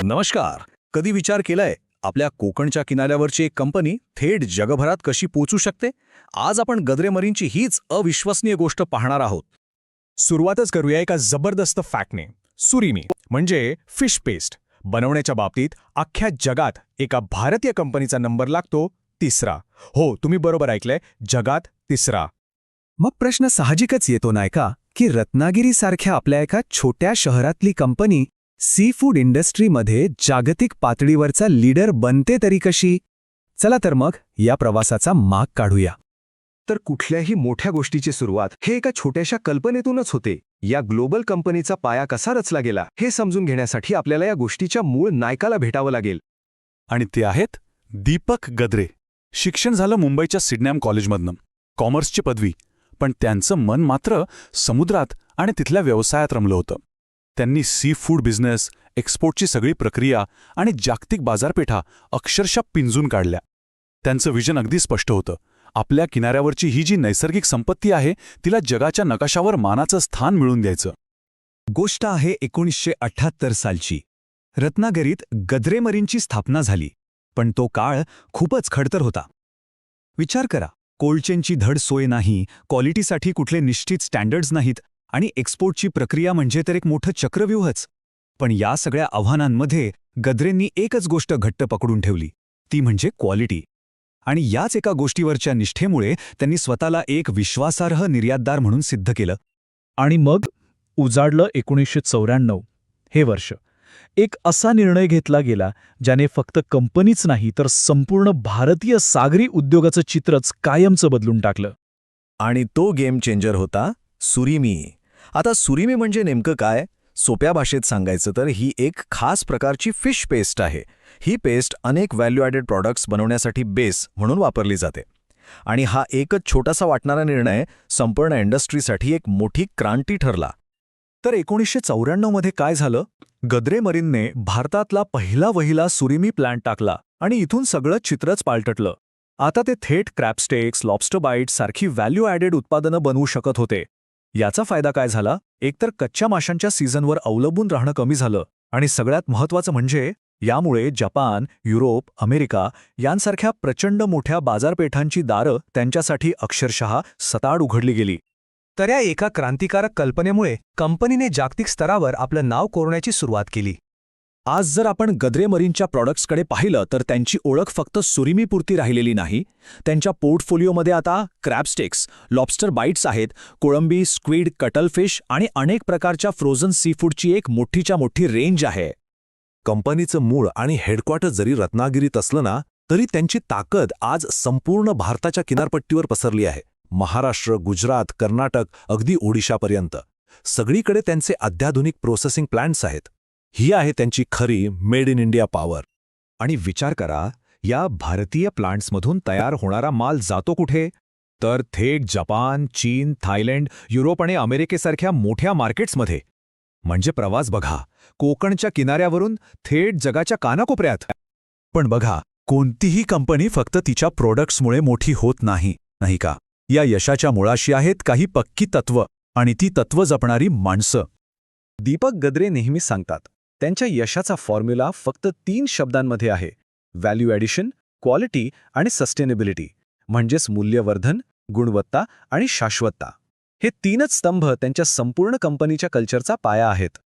नमस्कार. कधी विचार केलाय आपल्या कोकणच्या किनाऱ्यावरची एक कंपनी थेट जगभरात कशी पोचू शकते? आज आपण गद्रे मरीनची हीच अविश्वसनीय गोष्ट पाहणार आहोत. सुरुवातच करूया एका जबरदस्त फॅक्टने. सुरिमी म्हणजे फिश पेस्ट बनवण्याच्या बाबतीत अख्ख्या जगात एका भारतीय कंपनीचा नंबर लागतो तिसरा. हो, तुम्ही बरोबर ऐकलंय, जगात तिसरा. मग प्रश्न साहजिकच येतो नाही का की रत्नागिरीसारख्या आपल्या एका छोट्या शहरातली कंपनी सी फूड इंडस्ट्रीमध्ये जागतिक पातळीवरचा लीडर बनते तरी कशी? चला तर मग या प्रवासाचा माग काढूया. तर कुठल्याही मोठ्या गोष्टीची सुरुवात हे एका छोट्याशा कल्पनेतूनच होते. या ग्लोबल कंपनीचा पाया कसा रचला गेला हे समजून घेण्यासाठी आपल्याला या गोष्टीच्या मूळ नायकाला भेटावं लागेल. आणि ते आहेत दीपक गद्रे. शिक्षण झालं मुंबईच्या सिडनॅम कॉलेजमधनं, कॉमर्सची पदवी, पण त्यांचं मन मात्र समुद्रात आणि तिथल्या व्यवसायात रमलं होतं. त्यांनी सी फूड बिझनेस, एक्सपोर्टची सगळी प्रक्रिया आणि जागतिक बाजारपेठा अक्षरशः पिंजून काढल्या. त्यांचं विजन अगदी स्पष्ट होतं. आपल्या किनाऱ्यावरची ही जी नैसर्गिक संपत्ती आहे तिला जगाच्या नकाशावर मानाचं स्थान मिळवून द्यायचं. गोष्ट आहे 1978 सालची. रत्नागिरीत गद्रे मरीनची स्थापना झाली, पण तो काळ खूपच खडतर होता. विचार करा, कोल्ड-चेनची धड सोय नाही, क्वालिटीसाठी कुठले निश्चित स्टँडर्ड्स नाहीत आणि एक्सपोर्टची प्रक्रिया म्हणजे तर एक मोठं चक्रव्यूहच. पण या सगळ्या आव्हानांमध्ये गद्रेंनी एकच गोष्ट घट्ट पकडून ठेवली, ती म्हणजे क्वालिटी. आणि याच एका गोष्टीवरच्या निष्ठेमुळे त्यांनी स्वतःला एक विश्वासार्ह निर्यातदार म्हणून सिद्ध केलं. आणि मग उजाडलं 1994 हे वर्ष. एक असा निर्णय घेतला गेला ज्याने फक्त कंपनीच नाही तर संपूर्ण भारतीय सागरी उद्योगाचं चित्रच कायमचं बदलून टाकलं. आणि तो गेम चेंजर होता सुरिमी. आता सुरिमी म्हणजे नेमकं काय? सोप्या भाषेत सांगायचं तर ही एक खास प्रकारची फिश पेस्ट आहे. ही पेस्ट अनेक व्हॅल्यू ॲडेड प्रॉडक्ट्स बनवण्यासाठी बेस म्हणून वापरली जाते. आणि हा एकच छोटासा वाटणारा निर्णय संपूर्ण इंडस्ट्रीसाठी एक मोठी क्रांती ठरला. तर 1994 मध्ये काय झालं? गद्रे मरीनने भारतातला पहिला सुरिमी प्लांट टाकला आणि इथून सगळं चित्रच पालटलं. आता ते थेट क्रॅबस्टेक्स, लॉबस्टर बाईट्स सारखी व्हॅल्यू ॲडेड उत्पादनं बनवू शकत होते. याचा फायदा काय झाला? एकतर कच्च्या माशांच्या सीझनवर अवलंबून राहणं कमी झालं आणि सगळ्यात महत्त्वाचं म्हणजे यामुळे जपान, युरोप, अमेरिका यांसारख्या प्रचंड मोठ्या बाजारपेठांची दारं त्यांच्यासाठी अक्षरशः सताड उघडली गेली. तर या एका क्रांतिकारक कल्पनेमुळे कंपनीने जागतिक स्तरावर आपलं नाव कोरण्याची सुरुवात केली. आज जर आपण गद्रे मरीनच्या प्रॉडक्ट्सकडे पाहिलं तर त्यांची ओळख फक्त सुरिमीपुरती राहिलेली नाही. त्यांच्या पोर्टफोलिओमध्ये आता क्रॅबस्टेक्स, लॉबस्टर बाईट्स आहेत, कोळंबी, स्क्विड, कटलफिश आणि अनेक प्रकारच्या फ्रोझन सी फूडची एक मोठीच्या मोठी रेंज आहे. कंपनीचं मूळ आणि हेडक्वार्टर जरी रत्नागिरीत असलं ना, तरी त्यांची ताकद आज संपूर्ण भारताच्या किनारपट्टीवर पसरली आहे. महाराष्ट्र, गुजरात, कर्नाटक, अगदी ओडिशापर्यंत सगळीकडे त्यांचे अत्याधुनिक प्रोसेसिंग प्लांट्स आहेत. ही आहे त्यांची खरी मेड इन इंडिया पॉवर. आणि विचार करा, या भारतीय प्लांट्समधून तयार होणारा माल जातो कुठे? तर थेट जपान, चीन, थायलंड, युरोप आणि अमेरिकेसारख्या मोठ्या मार्केट्समध्ये. म्हणजे प्रवास बघा, कोकणच्या किनाऱ्यावरून थेट जगाच्या कानाकोपऱ्यात. पण बघा, कोणतीही कंपनी फक्त तिच्या प्रोडक्ट्समुळे मोठी होत नाही, नाही का? या यशाच्या मुळाशी आहेत काही पक्की तत्त्व आणि ती तत्त्व जपणारी माणसं. दीपक गद्रे नेहमी सांगतात, त्यांच्या यशाचा फॉर्म्युला फक्त 3 शब्दांमध्ये आहे: व्हॅल्यू ॲडिशन, क्वालिटी आणि सस्टेनेबिलिटी. म्हणजेच मूल्यवर्धन, गुणवत्ता आणि शाश्वतता. हे 3च स्तंभ त्यांच्या संपूर्ण कंपनीच्या कल्चरचा पाया आहेत.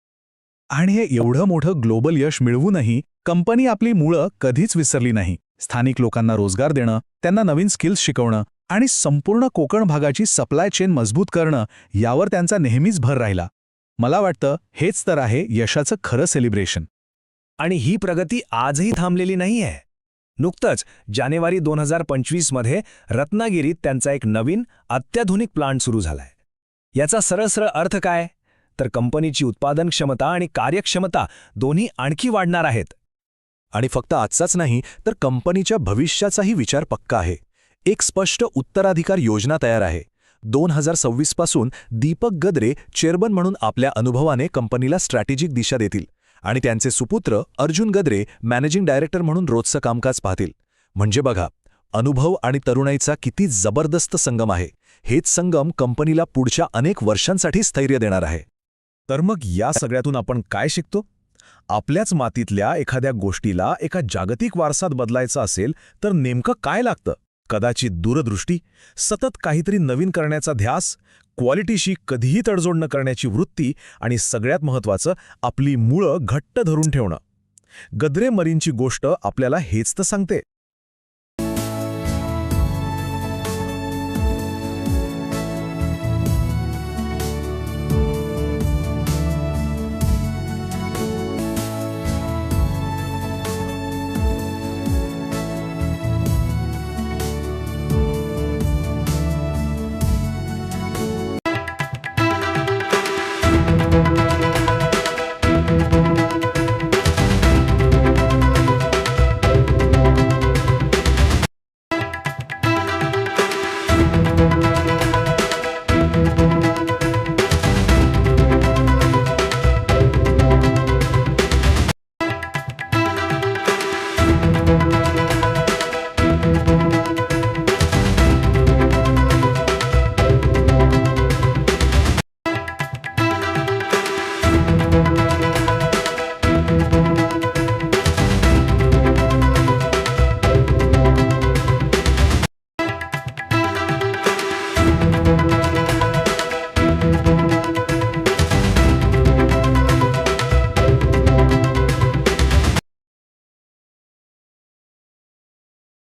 आणि हे एवढं मोठं ग्लोबल यश मिळवूनही कंपनी आपली मुळं कधीच विसरली नाही. स्थानिक लोकांना रोजगार देणं, त्यांना नवीन स्किल्स शिकवणं आणि संपूर्ण कोकण भागाची सप्लाय चेन मजबूत करणं यावर त्यांचा नेहमीच भर राहिला. मला वाटतं हेच तर आहे यशाचं खरं सेलिब्रेशन. आणि ही प्रगती आजही थांबलेली नाहीये. नुकतंच जानेवारी 2025 मध्ये रत्नागिरीत त्यांचा एक नवीन अत्याधुनिक प्लांट सुरू झालाय. याचा सरळ अर्थ काय? तर कंपनीची उत्पादन क्षमता आणि कार्यक्षमता दोन्ही आणखी वाढणार आहेत. आणि फक्त आजचाच नाही, तर कंपनीच्या भविष्याचाही विचार पक्का आहे. एक स्पष्ट उत्तराधिकार योजना तयार आहे. 2026 पासून दीपक गद्रे चेअरमन म्हणून आपल्या अनुभवाने कंपनीला स्ट्रॅटेजिक दिशा देतील आणि त्यांचे सुपुत्र अर्जुन गद्रे मॅनेजिंग डायरेक्टर म्हणून रोजचं कामकाज पाहतील. म्हणजे बघा, अनुभव आणि तरुणाईचा किती जबरदस्त संगम आहे. हेच संगम कंपनीला पुढच्या अनेक वर्षांसाठी स्थैर्य देणार आहे. तर मग या सगळ्यातून आपण काय शिकतो? आपल्याच मातीतल्या एखाद्या गोष्टीला एका जागतिक वारसात बदलायचं असेल तर नेमकं काय लागतं? कदाचित दूरदृष्टी, सतत काहीतरी नवीन करण्याचा ध्यास, क्वालिटीशी कधीही तडजोड न करण्याची वृत्ती आणि सगळ्यात महत्त्वाचं आपली मुळं घट्ट धरून ठेवणं. गद्रे मरीनची गोष्ट आपल्याला हेच तर सांगते.